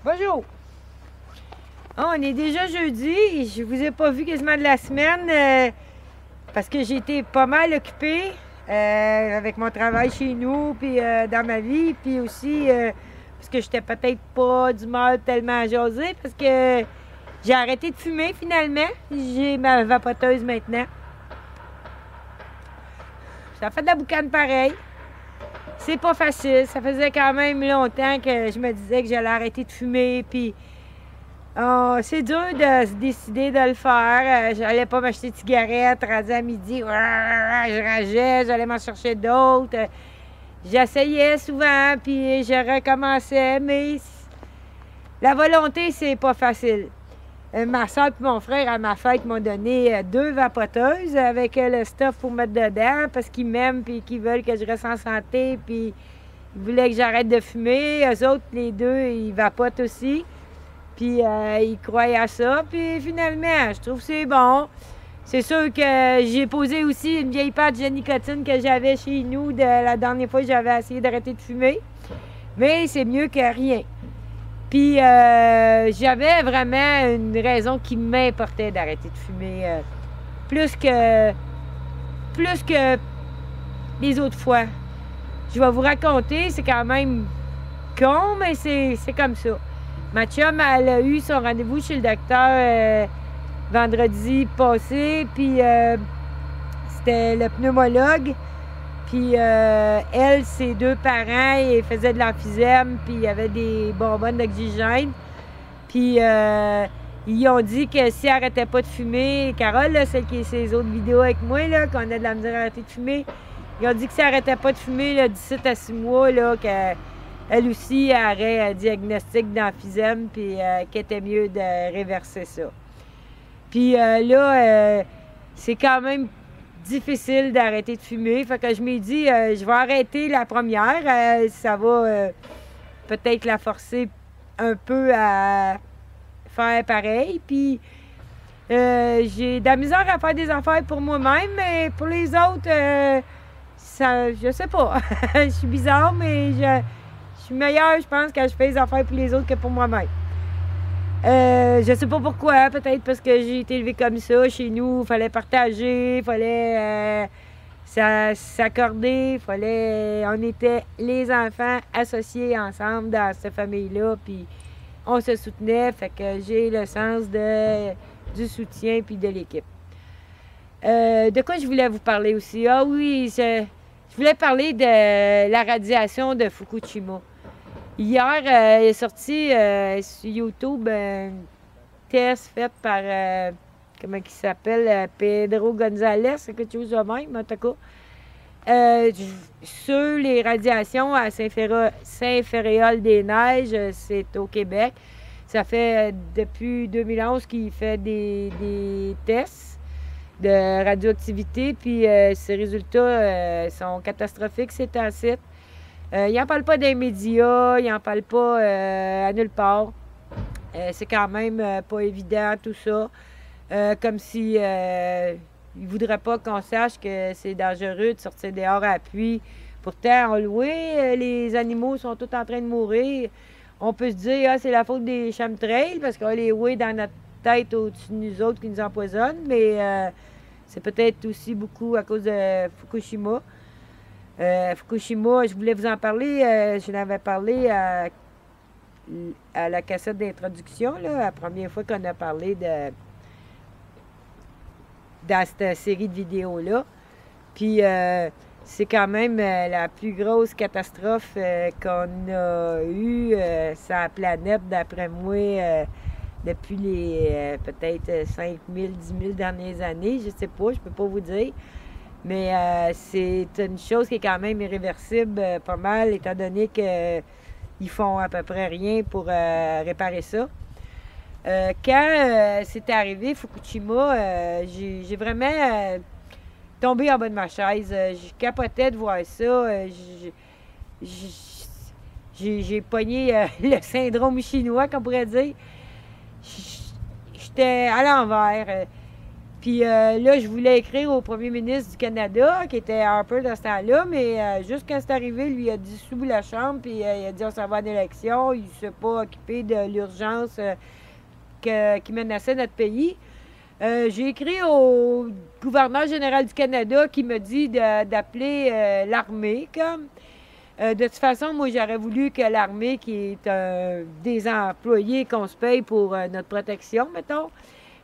Bonjour! Oh, on est déjà jeudi. Je vous ai pas vu quasiment de la semaine parce que j'ai été pas mal occupée avec mon travail chez nous, puis dans ma vie, puis aussi parce que j'étais peut-être pas d'humeur tellement à jaser parce que j'ai arrêté de fumer finalement. J'ai ma vapoteuse maintenant. Ça fait de la boucane pareil. C'est pas facile. Ça faisait quand même longtemps que je me disais que j'allais arrêter de fumer. Puis c'est dur de se décider de le faire. J'allais pas m'acheter de cigarettes. Rendu à midi, je rageais. J'allais m'en chercher d'autres. J'essayais souvent, puis je recommençais. Mais la volonté, c'est pas facile. Ma soeur et mon frère, à ma fête, m'ont donné 2 vapoteuses avec le stuff pour mettre dedans parce qu'ils m'aiment et qu'ils veulent que je reste en santé. Puis ils voulaient que j'arrête de fumer. Eux autres, les 2, ils vapotent aussi. Puis ils croyaient à ça. Puis finalement, je trouve que c'est bon. C'est sûr que j'ai posé aussi une vieille patch de nicotine que j'avais chez nous de la dernière fois que j'avais essayé d'arrêter de fumer. Mais c'est mieux que rien. Puis j'avais vraiment une raison qui m'importait d'arrêter de fumer plus que les autres fois. Je vais vous raconter, c'est quand même con, mais c'est comme ça. Ma chum, elle a eu son rendez-vous chez le docteur vendredi passé, puis c'était le pneumologue. Puis elle, ses 2 parents, ils faisaient de l'emphysème, puis il y avait des bonbonnes d'oxygène. Puis ils ont dit que si elle n'arrêtait pas de fumer, Carole, là, celle qui est ses autres vidéos avec moi, là, qu'on a de la misère à arrêter de fumer, ils ont dit que si elle n'arrêtait pas de fumer là, d'ici à 6 mois, là, qu'elle aussi aurait un diagnostic d'emphysème, puis qu'elle était mieux de réverser ça. Puis là, c'est quand même difficile d'arrêter de fumer. Fait que je m'ai dit, je vais arrêter la première. Ça va peut-être la forcer un peu à faire pareil. Puis j'ai de la misère à faire des affaires pour moi-même, mais pour les autres, ça, je sais pas. Je suis bizarre, mais je suis meilleure, je pense, quand je fais des affaires pour les autres que pour moi-même. Je sais pas pourquoi, peut-être parce que j'ai été élevée comme ça. Chez nous, il fallait partager, il fallait s'accorder, on était les enfants associés ensemble dans cette famille-là, puis on se soutenait, fait que j'ai le sens du soutien puis de l'équipe. De quoi je voulais vous parler aussi? Ah oui, je voulais parler de la radiation de Fukushima. Hier, il est sorti sur YouTube un test fait par, comment il s'appelle, Pedro González, c'est quelque chose de même, en tout cas. Sur les radiations à Saint-Féréol-des-Neiges, c'est au Québec. Ça fait depuis 2011 qu'il fait des tests de radioactivité, puis ces résultats sont catastrophiques, c'est un site. Il n'en parle pas des médias, il n'en parle pas à nulle part. C'est quand même pas évident tout ça. Comme si il ne voudrait pas qu'on sache que c'est dangereux de sortir dehors à la pluie. Pourtant, on louait, les animaux sont tous en train de mourir. On peut se dire, c'est la faute des chemtrails parce qu'on les louait dans notre tête au-dessus de nous autres qui nous empoisonnent, mais c'est peut-être aussi beaucoup à cause de Fukushima. Fukushima, je voulais vous en parler, je l'avais parlé à la cassette d'introduction, la première fois qu'on a parlé dans cette série de vidéos-là. Puis c'est quand même la plus grosse catastrophe qu'on a eue sur la planète, d'après moi, depuis les peut-être 5 000, 10 000 dernières années. Je sais pas, je peux pas vous dire. Mais c'est une chose qui est quand même irréversible, pas mal, étant donné qu'ils font à peu près rien pour réparer ça. Quand c'est arrivé, Fukushima, j'ai vraiment tombé en bas de ma chaise. Je capotais de voir ça. J'ai pogné le syndrome chinois, qu'on pourrait dire. J'étais à l'envers. Puis là, je voulais écrire au premier ministre du Canada, qui était Harper dans ce temps-là, mais juste quand c'est arrivé, lui a dissous la Chambre, puis il a dit on s'en va en élection, il ne s'est pas occupé de l'urgence qui menaçait notre pays. J'ai écrit au gouverneur général du Canada qui me dit d'appeler l'armée, comme. De toute façon, moi, j'aurais voulu que l'armée, qui est des employés qu'on se paye pour notre protection, mettons,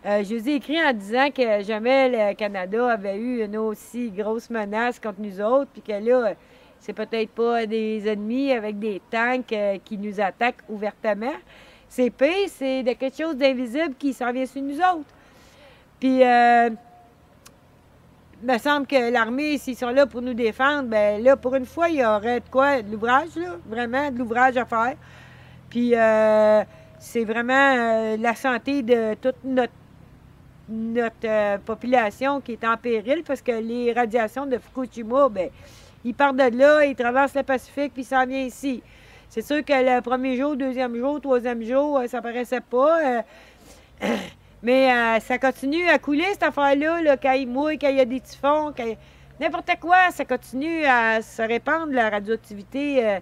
je les ai écrit en disant que jamais le Canada avait eu une aussi grosse menace contre nous autres, puis que là, c'est peut-être pas des ennemis avec des tanks qui nous attaquent ouvertement. C'est pire, c'est de quelque chose d'invisible qui s'en vient sur nous autres. Puis, il me semble que l'armée, s'ils sont là pour nous défendre, ben là, pour une fois, il y aurait de quoi, de l'ouvrage, là, vraiment de l'ouvrage à faire. Puis, c'est vraiment la santé de toute notre population qui est en péril parce que les radiations de Fukushima, ben, ils partent de là, ils traversent le Pacifique, puis ils s'en viennent ici. C'est sûr que le premier jour, deuxième jour, troisième jour, ça paraissait pas. Mais ça continue à couler, cette affaire-là, là, quand il mouille, quand il y a des typhons, n'importe quoi, ça continue à se répandre, la radioactivité.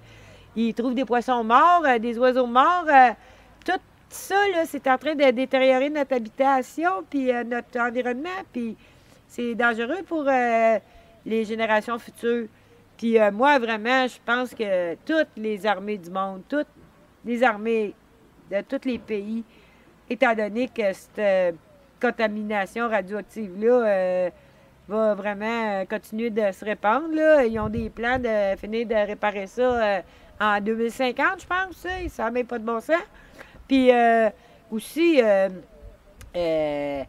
Ils trouvent des poissons morts, des oiseaux morts. Tout ça, là, c'est en train de détériorer notre habitation, puis notre environnement, puis c'est dangereux pour les générations futures. Puis moi, vraiment, je pense que toutes les armées du monde, toutes les armées de tous les pays, étant donné que cette contamination radioactive-là va vraiment continuer de se répandre, là. Ils ont des plans de finir de réparer ça en 2050, je pense. Ça n'a même pas de bon sens. Puis aussi, il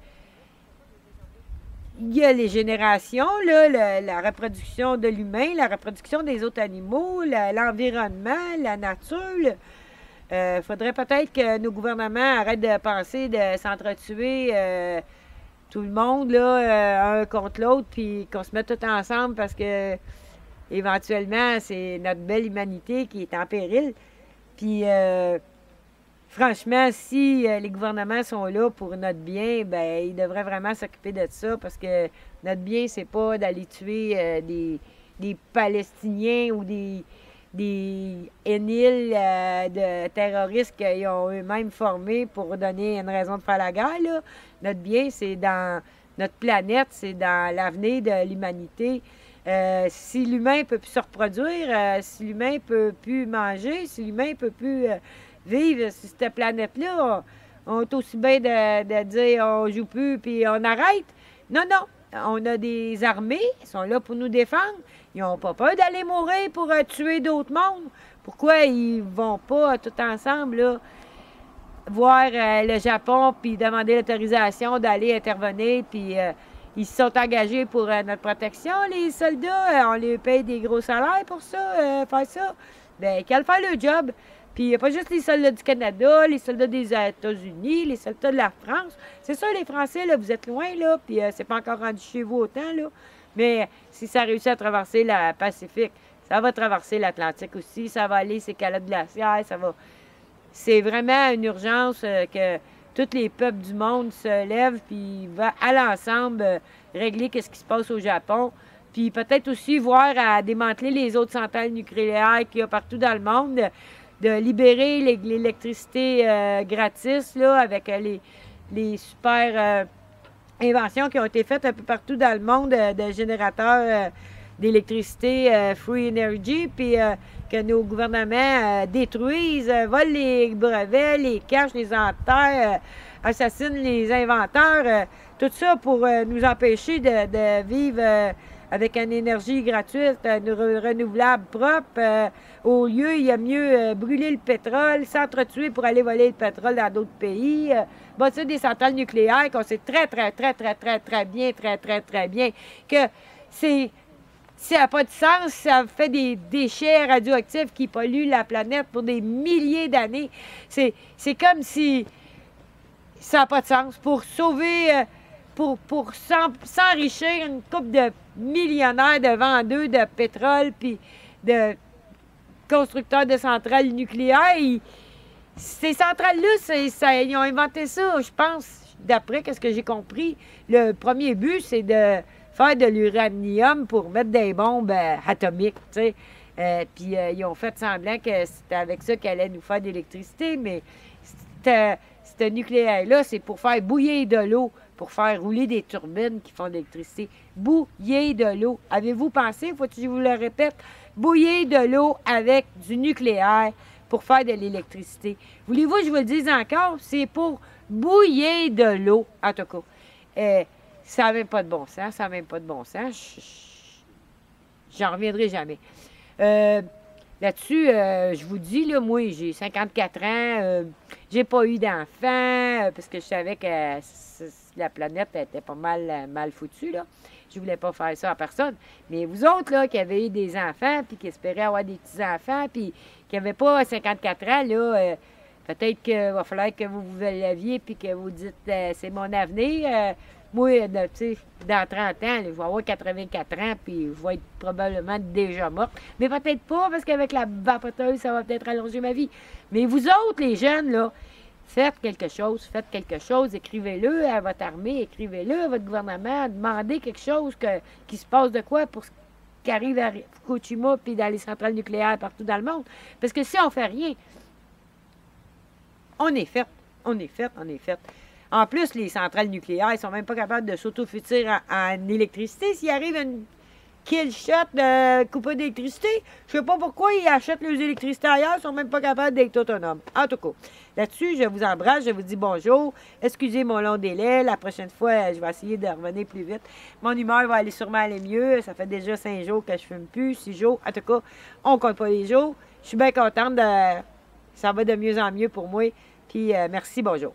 y a les générations, là, la reproduction de l'humain, la reproduction des autres animaux, l'environnement, la nature. Il faudrait peut-être que nos gouvernements arrêtent de penser de s'entretuer tout le monde, là, un contre l'autre, puis qu'on se mette tout ensemble parce que éventuellement, c'est notre belle humanité qui est en péril. Puis, franchement, si les gouvernements sont là pour notre bien, ben ils devraient vraiment s'occuper de ça parce que notre bien, c'est pas d'aller tuer des Palestiniens ou des éniles de terroristes qu'ils ont eux-mêmes formés pour donner une raison de faire la guerre, là. Notre bien, c'est dans notre planète, c'est dans l'avenir de l'humanité. Si l'humain ne peut plus se reproduire, si l'humain ne peut plus manger, si l'humain ne peut plus vivre sur cette planète-là, on est aussi bien de dire on joue plus puis on arrête. Non, non. On a des armées, ils sont là pour nous défendre. Ils n'ont pas peur d'aller mourir pour tuer d'autres mondes. Pourquoi ils vont pas tout ensemble là, voir le Japon puis demander l'autorisation d'aller intervenir puis ils se sont engagés pour notre protection, les soldats. On les paye des gros salaires pour ça, faire ça. Bien, qu'elles fassent le job. Puis il n'y a pas juste les soldats du Canada, les soldats des États-Unis, les soldats de la France. C'est sûr, les Français, là, vous êtes loin, là, puis c'est pas encore rendu chez vous autant, là. Mais si ça réussit à traverser le Pacifique, ça va traverser l'Atlantique aussi, ça va aller ces calottes glaciaires, ça va... C'est vraiment une urgence que tous les peuples du monde se lèvent, puis va à l'ensemble régler qu'est-ce qui se passe au Japon. Puis peut-être aussi voir à démanteler les autres centrales nucléaires qu'il y a partout dans le monde, de libérer l'électricité gratis, là, avec les super inventions qui ont été faites un peu partout dans le monde de générateurs d'électricité free energy, puis que nos gouvernements détruisent, volent les brevets, les cachent, les enterrent, assassinent les inventeurs, tout ça pour nous empêcher de vivre avec une énergie gratuite, renouvelable, propre. Au lieu, il y a mieux brûler le pétrole, s'entretuer pour aller voler le pétrole dans d'autres pays. Bâtir des centrales nucléaires qu'on sait très bien que ça n'a pas de sens, ça fait des déchets radioactifs qui polluent la planète pour des milliers d'années. C'est comme si ça n'a pas de sens. Pour sauver, pour s'enrichir une couple de millionnaires de vendeurs de pétrole puis de constructeurs de centrales nucléaires, ces centrales-là, ils ont inventé ça, je pense. d'après ce que j'ai compris, le premier but, c'est de faire de l'uranium pour mettre des bombes atomiques, tu sais. Puis ils ont fait semblant que c'était avec ça qu'elle allait nous faire de l'électricité, mais ce nucléaire-là, c'est pour faire bouillir de l'eau, pour faire rouler des turbines qui font de l'électricité. Bouillir de l'eau. Avez-vous pensé, faut que je vous le répète, bouillir de l'eau avec du nucléaire pour faire de l'électricité. Voulez-vous que je vous le dise encore? C'est pour bouillir de l'eau, en tout cas. Ça n'a même pas de bon sens, ça n'a même pas de bon sens. J'en reviendrai jamais. Là-dessus, je vous dis, là, moi, j'ai 54 ans, j'ai pas eu d'enfant, parce que je savais que la planète était pas mal foutue, là. Je voulais pas faire ça à personne. Mais vous autres, là, qui avez eu des enfants, puis qui espéraient avoir des petits-enfants, puis qui n'avaient pas 54 ans, là, peut-être qu'il va falloir que vous vous laviez, puis que vous dites, c'est mon avenir. Moi, tu sais, dans 30 ans, là, je vais avoir 84 ans, puis je vais être probablement déjà morte. Mais peut-être pas, parce qu'avec la vapoteuse, ça va peut-être allonger ma vie. Mais vous autres, les jeunes, là, faites quelque chose, écrivez-le à votre armée, écrivez-le à votre gouvernement, demandez quelque chose qui se passe de quoi pour qui arrive à Fukushima puis dans les centrales nucléaires partout dans le monde. Parce que si on fait rien, on est fait. En plus, les centrales nucléaires, ils sont même pas capables de s'auto-futir en électricité. S'il arrive une kill shot de coupure d'électricité, je sais pas pourquoi ils achètent leurs électricités ailleurs, ils sont même pas capables d'être autonomes. En tout cas, là-dessus, je vous embrasse, je vous dis bonjour. Excusez mon long délai. La prochaine fois, je vais essayer de revenir plus vite. Mon humeur va aller sûrement aller mieux. Ça fait déjà 5 jours que je fume plus, 6 jours. En tout cas, on compte pas les jours. Je suis bien contente de... Ça va de mieux en mieux pour moi. Puis, merci, bonjour.